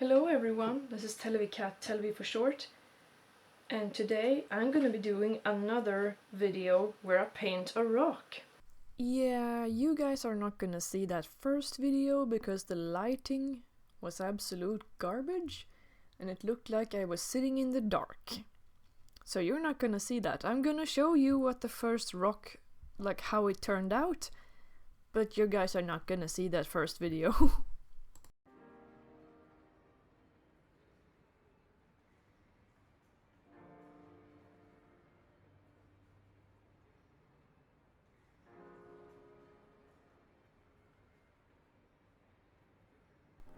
Hello everyone, this is TeleviCat, Televi for short, and today I'm gonna be doing another video where I paint a rock. Yeah, you guys are not gonna see that first video because the lighting was absolute garbage and it looked like I was sitting in the dark. So you're not gonna see that. I'm gonna show you what the first rock, like how it turned out, but you guys are not gonna see that first video.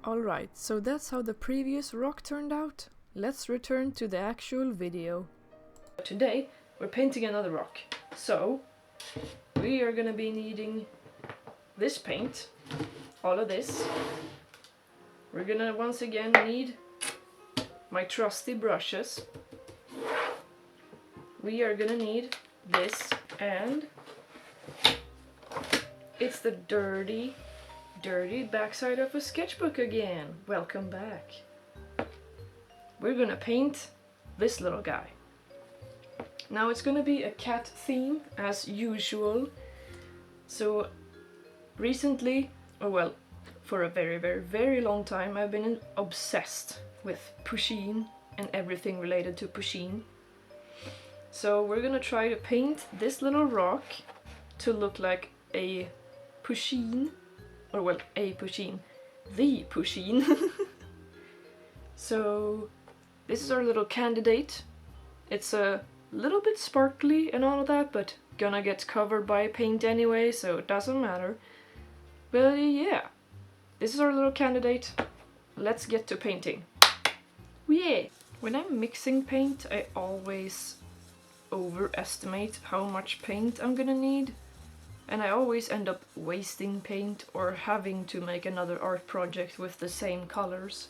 Alright, so that's how the previous rock turned out. Let's return to the actual video. Today we're painting another rock. So we are gonna be needing this paint, all of this. We're gonna once again need my trusty brushes. We are gonna need this, and it's the dirty backside of a sketchbook again. Welcome back. We're gonna paint this little guy. Now it's gonna be a cat theme as usual. So recently, or well, for a very long time, I've been obsessed with Pusheen and everything related to Pusheen. So we're gonna try to paint this little rock to look like a Pusheen. Or well, a Pusheen. The Pusheen. So this is our little candidate. It's a little bit sparkly and all of that, but gonna get covered by paint anyway, so it doesn't matter. But yeah, this is our little candidate. Let's get to painting. Yeah! When I'm mixing paint, I always overestimate how much paint I'm gonna need. And I always end up wasting paint or having to make another art project with the same colors.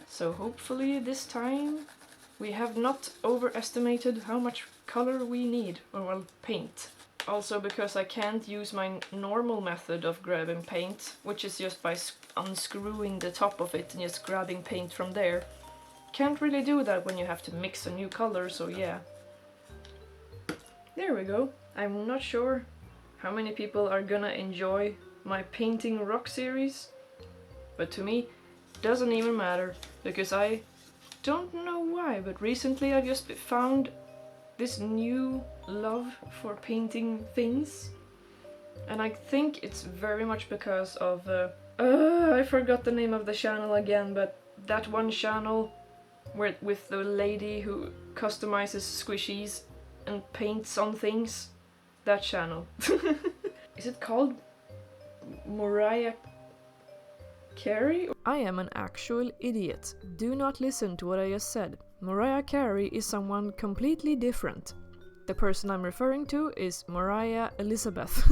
So hopefully this time we have not overestimated how much color we need, or well, paint. Also because I can't use my normal method of grabbing paint, which is just by unscrewing the top of it and just grabbing paint from there. Can't really do that when you have to mix a new color, so yeah. There we go. I'm not sure how many people are gonna enjoy my painting rock series, but to me it doesn't even matter, because I don't know why, but recently I just found this new love for painting things, and I think it's very much because of I forgot the name of the channel again, but that one channel with the lady who customizes squishies and paints on things. That channel. Is it called Mariah Carey? I am an actual idiot. Do not listen to what I just said. Mariah Carey is someone completely different. The person I'm referring to is Mariah Elizabeth.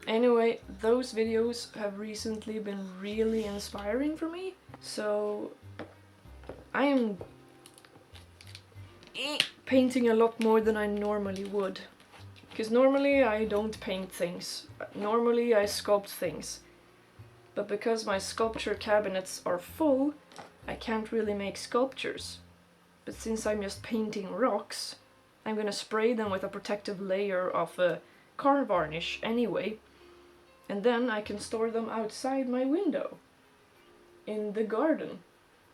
Anyway, those videos have recently been really inspiring for me, so I am painting a lot more than I normally would. Because normally I don't paint things. Normally I sculpt things. But because my sculpture cabinets are full, I can't really make sculptures. But since I'm just painting rocks, I'm gonna spray them with a protective layer of car varnish anyway. And then I can store them outside my window. In the garden.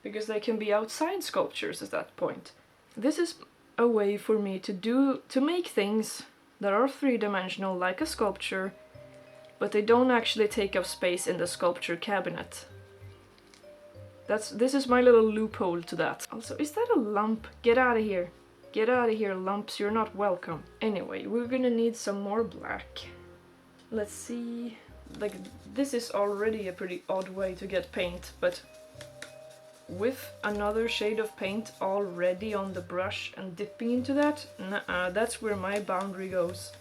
Because they can be outside sculptures at that point. This is a way for me to make things that are three-dimensional like a sculpture, but they don't actually take up space in the sculpture cabinet. This is my little loophole to that. Also, is that a lump? Get out of here. Get out of here, lumps, you're not welcome. Anyway, we're gonna need some more black. Let's see... Like, this is already a pretty odd way to get paint, but with another shade of paint already on the brush and dipping into that, that's where my boundary goes.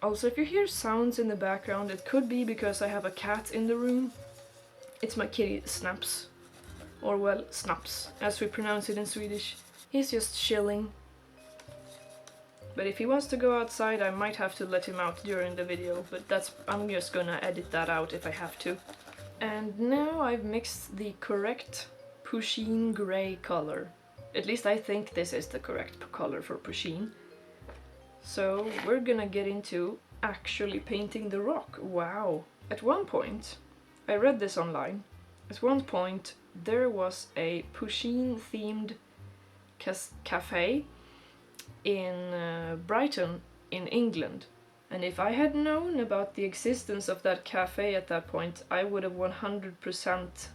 Also, if you hear sounds in the background, it could be because I have a cat in the room. It's my kitty Snaps. Or well, Snaps, as we pronounce it in Swedish. He's just chilling. But if he wants to go outside, I might have to let him out during the video, but I'm just gonna edit that out if I have to. And now I've mixed the correct pusheen grey color. At least I think this is the correct color for pusheen. So we're gonna get into actually painting the rock. Wow. At one point, I read this online, at one point there was a pusheen themed cafe in Brighton in England. And if I had known about the existence of that cafe at that point, I would have 100%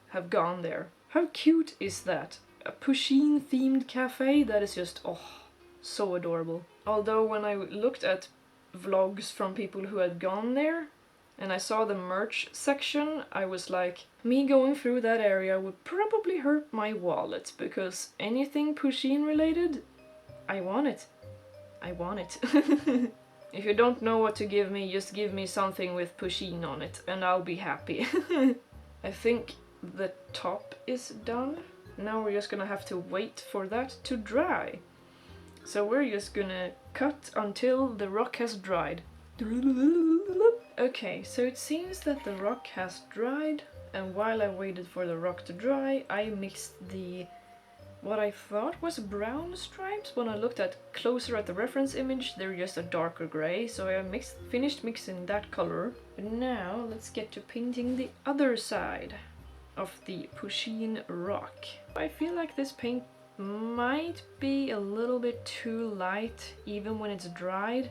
have gone there. How cute is that? A pusheen themed cafe? That is just, oh, so adorable. Although when I looked at vlogs from people who had gone there and I saw the merch section, I was like, me going through that area would probably hurt my wallet, because anything pusheen related, I want it. I want it. If you don't know what to give me, just give me something with pusheen on it and I'll be happy. I think the top is done. Now we're just gonna have to wait for that to dry. So we're just gonna cut until the rock has dried. Okay, so it seems that the rock has dried, and while I waited for the rock to dry, I mixed what I thought was brown stripes. When I looked closer at the reference image, they're just a darker grey, so I finished mixing that color. But now let's get to painting the other side of the pusheen rock. I feel like this paint might be a little bit too light even when it's dried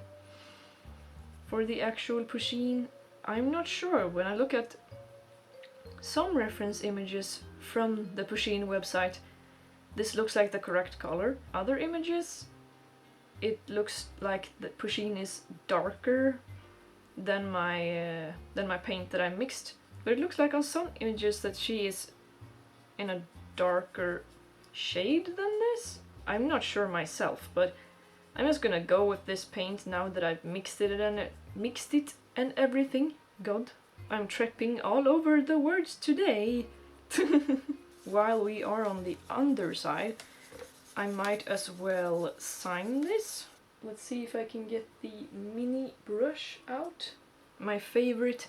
for the actual pusheen. I'm not sure. When I look at some reference images from the pusheen website, this looks like the correct color. Other images, it looks like the pusheen is darker than my paint that I mixed. But it looks like on some images that she is in a darker shade than this. I'm not sure myself, but I'm just gonna go with this paint now that I've mixed it and everything. God, I'm tripping all over the words today. While we are on the underside, I might as well sign this. Let's see if I can get the mini brush out. My favorite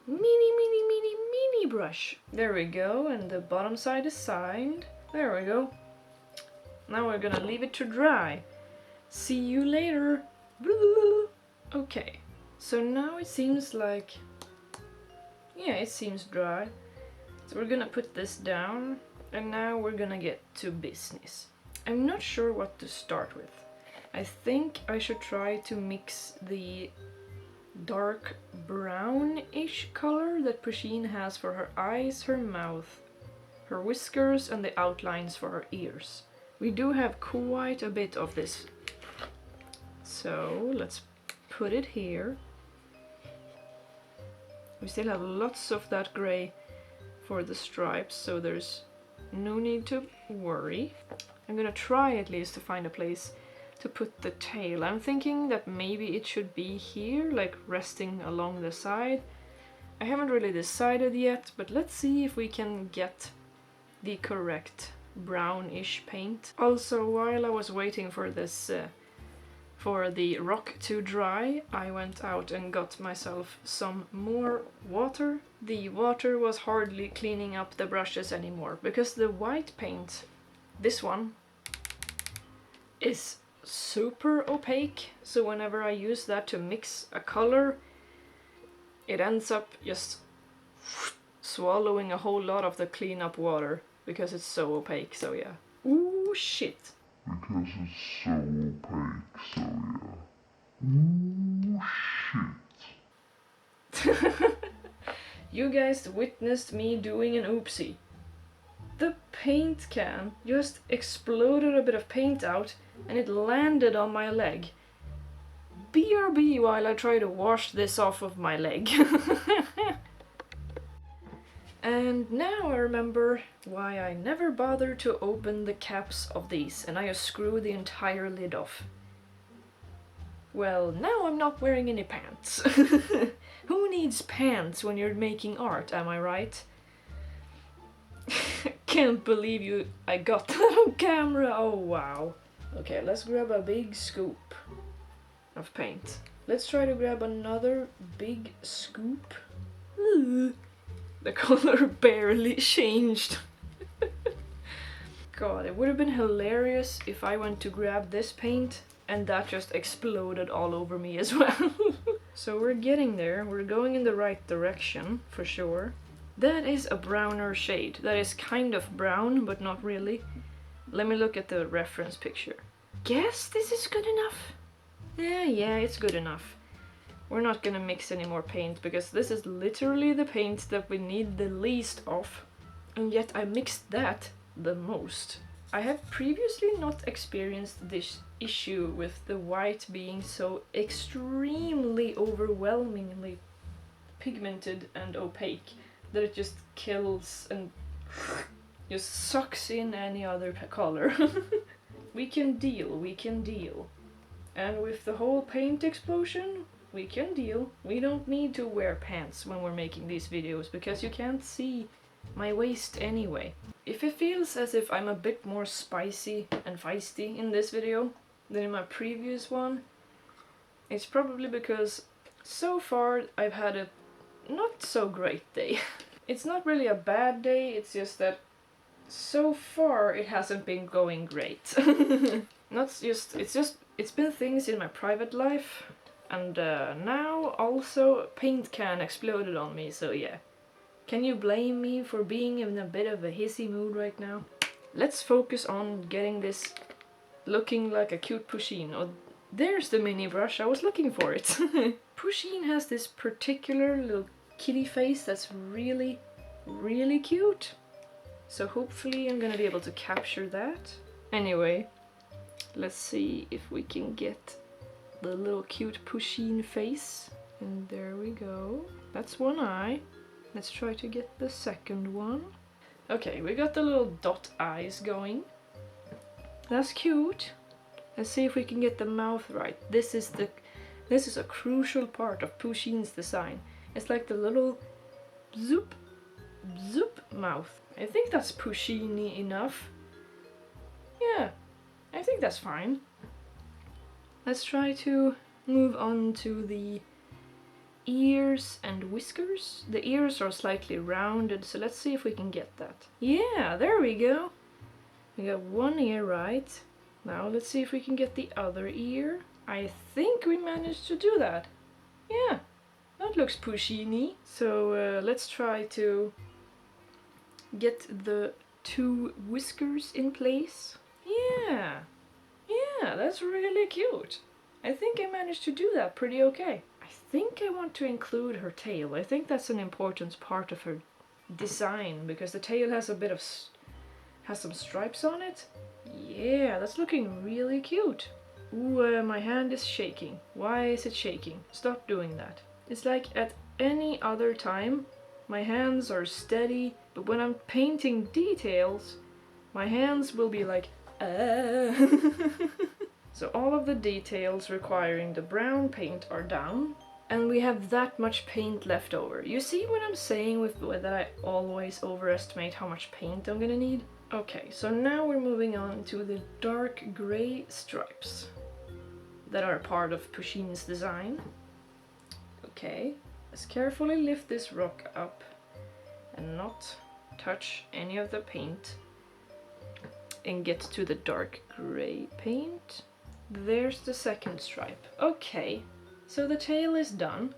mini brush. There we go, and the bottom side is signed. There we go. Now we're gonna leave it to dry. See you later. Okay, so now it seems like, yeah, it seems dry. So we're gonna put this down, and now we're gonna get to business. I'm not sure what to start with. I think I should try to mix the dark brownish color that pusheen has for her eyes, her mouth, her whiskers, and the outlines for her ears. We do have quite a bit of this. So let's put it here. We still have lots of that gray for the stripes, so there's no need to worry. I'm gonna try at least to find a place to put the tail. I'm thinking that maybe it should be here, like resting along the side. I haven't really decided yet, but let's see if we can get the correct brownish paint. Also, while I was waiting for this for the rock to dry, I went out and got myself some more water. The water was hardly cleaning up the brushes anymore, because the white paint, this one, is super opaque, so whenever I use that to mix a color, it ends up just swallowing a whole lot of the cleanup water, because it's so opaque, so yeah. Ooh, shit. Because it's so opaque, so yeah. Ooh, shit. You guys witnessed me doing an oopsie. The paint can just exploded a bit of paint out and it landed on my leg. BRB while I try to wash this off of my leg. And now I remember why I never bothered to open the caps of these, and I just screw the entire lid off. Well, now I'm not wearing any pants. Who needs pants when you're making art, am I right? Can't believe I got that on camera, oh wow. Okay, let's grab a big scoop of paint. Let's try to grab another big scoop. The color barely changed. God, it would have been hilarious if I went to grab this paint and that just exploded all over me as well. So we're getting there, we're going in the right direction, for sure. That is a browner shade. That is kind of brown, but not really. Let me look at the reference picture. Guess this is good enough? Yeah, it's good enough. We're not gonna mix any more paint, because this is literally the paint that we need the least of. And yet I mixed that the most. I have previously not experienced this issue with the white being so extremely overwhelmingly pigmented and opaque that it just kills and just sucks in any other color. We can deal. And with the whole paint explosion, we can deal. We don't need to wear pants when we're making these videos because you can't see my waist anyway. If it feels as if I'm a bit more spicy and feisty in this video than in my previous one, it's probably because so far I've had a not so great day. It's not really a bad day, it's just that so far it hasn't been going great. It's been things in my private life, and now also a paint can exploded on me, so yeah. Can you blame me for being in a bit of a hissy mood right now? Let's focus on getting this looking like a cute Pusheen. Oh, there's the mini brush, I was looking for it. Pusheen has this particular little kitty face that's really, really cute. So hopefully I'm gonna be able to capture that. Anyway, let's see if we can get the little cute Pusheen face. And there we go. That's one eye. Let's try to get the second one. Okay, we got the little dot eyes going. That's cute. Let's see if we can get the mouth right. This is a crucial part of Pusheen's design. It's like the little zoop, zoop mouth. I think that's Pusheen-y enough. Yeah, I think that's fine. Let's try to move on to the ears and whiskers. The ears are slightly rounded, so let's see if we can get that. Yeah, there we go. We got one ear right. Now let's see if we can get the other ear. I think we managed to do that. Yeah, that looks Pusheen-y. So let's try to get the two whiskers in place. Yeah, that's really cute. I think I managed to do that pretty okay. I think I want to include her tail. I think that's an important part of her design, because the tail has a bit of has some stripes on it. Yeah, that's looking really cute. Ooh, my hand is shaking. Why is it shaking? Stop doing that. It's like at any other time, my hands are steady, but when I'm painting details, my hands will be like, So all of the details requiring the brown paint are down, and we have that much paint left over. You see what I'm saying with that I always overestimate how much paint I'm gonna need? Okay, so now we're moving on to the dark gray stripes that are part of Pusheen's design. Okay, let's carefully lift this rock up and not touch any of the paint and get to the dark gray paint. There's the second stripe. Okay, so the tail is done.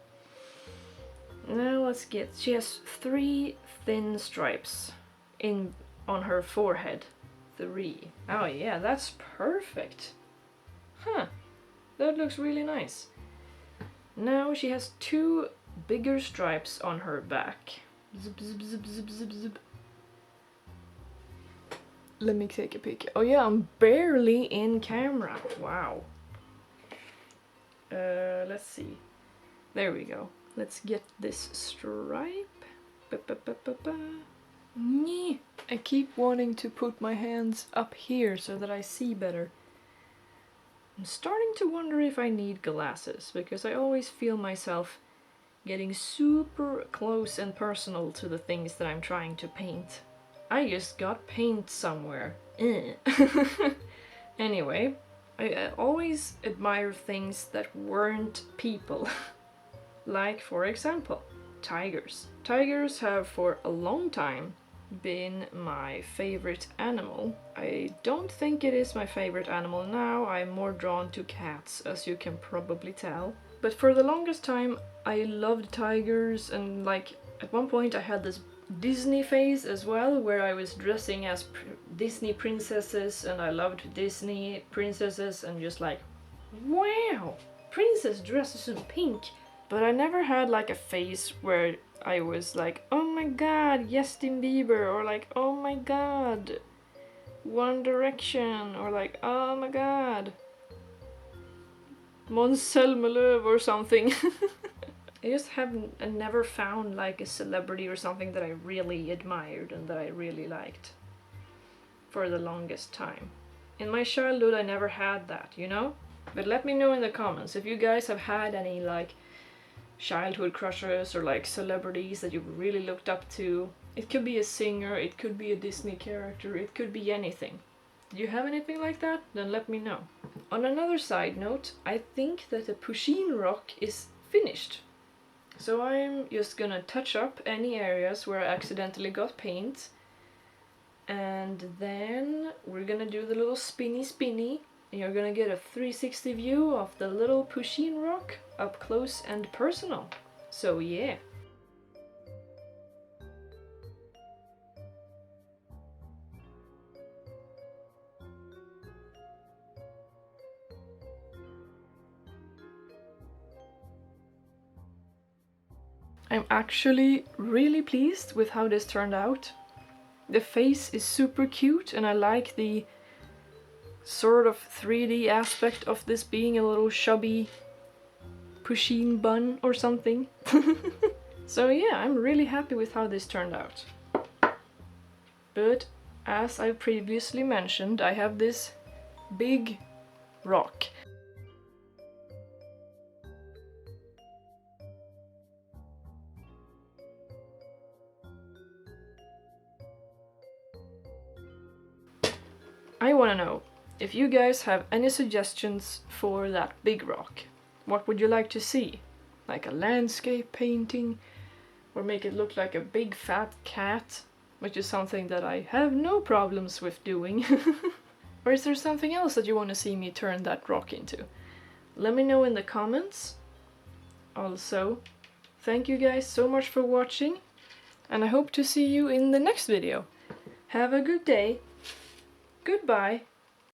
Now let's get, she has 3 thin stripes on her forehead. 3. Oh yeah, that's perfect. Huh, that looks really nice. Now she has 2 bigger stripes on her back. Zip, zip, zip, zip, zip, zip. Let me take a pic. Oh yeah, I'm barely in camera. Wow. Let's see. There we go. Let's get this stripe. I keep wanting to put my hands up here so that I see better. I'm starting to wonder if I need glasses, because I always feel myself getting super close and personal to the things that I'm trying to paint. I just got paint somewhere. Anyway, I always admire things that weren't people. Like, for example, tigers. Tigers have for a long time been my favorite animal. I don't think it is my favorite animal now. I'm more drawn to cats, as you can probably tell. But for the longest time I loved tigers, and like at one point I had this Disney phase as well, where I was dressing as Disney princesses, and I loved Disney princesses and just like, wow, princess dresses in pink. But I never had like a phase where I was like, oh my god, Justin Bieber, or like, oh my god, One Direction, or like, oh my god, Måns Zelmerlöw or something. I just haven't, I never found like a celebrity or something that I really admired and that I really liked for the longest time. In my childhood I never had that, you know? But let me know in the comments if you guys have had any like childhood crushes or like celebrities that you really looked up to. It could be a singer, it could be a Disney character, it could be anything. Do you have anything like that? Then let me know. On another side note, I think that the Pusheen rock is finished. So I'm just gonna touch up any areas where I accidentally got paint, and then we're gonna do the little spinny, and you're gonna get a 360 view of the little Pusheen rock up close and personal. So yeah. I'm actually really pleased with how this turned out. The face is super cute, and I like the sort of 3D aspect of this being a little chubby Pusheen bun or something. So yeah, I'm really happy with how this turned out. But as I previously mentioned, I have this big rock. I wanna know if you guys have any suggestions for that big rock. What would you like to see? Like a landscape painting? Or make it look like a big fat cat? Which is something that I have no problems with doing. Or is there something else that you want to see me turn that rock into? Let me know in the comments. Also, thank you guys so much for watching, and I hope to see you in the next video. Have a good day. Goodbye.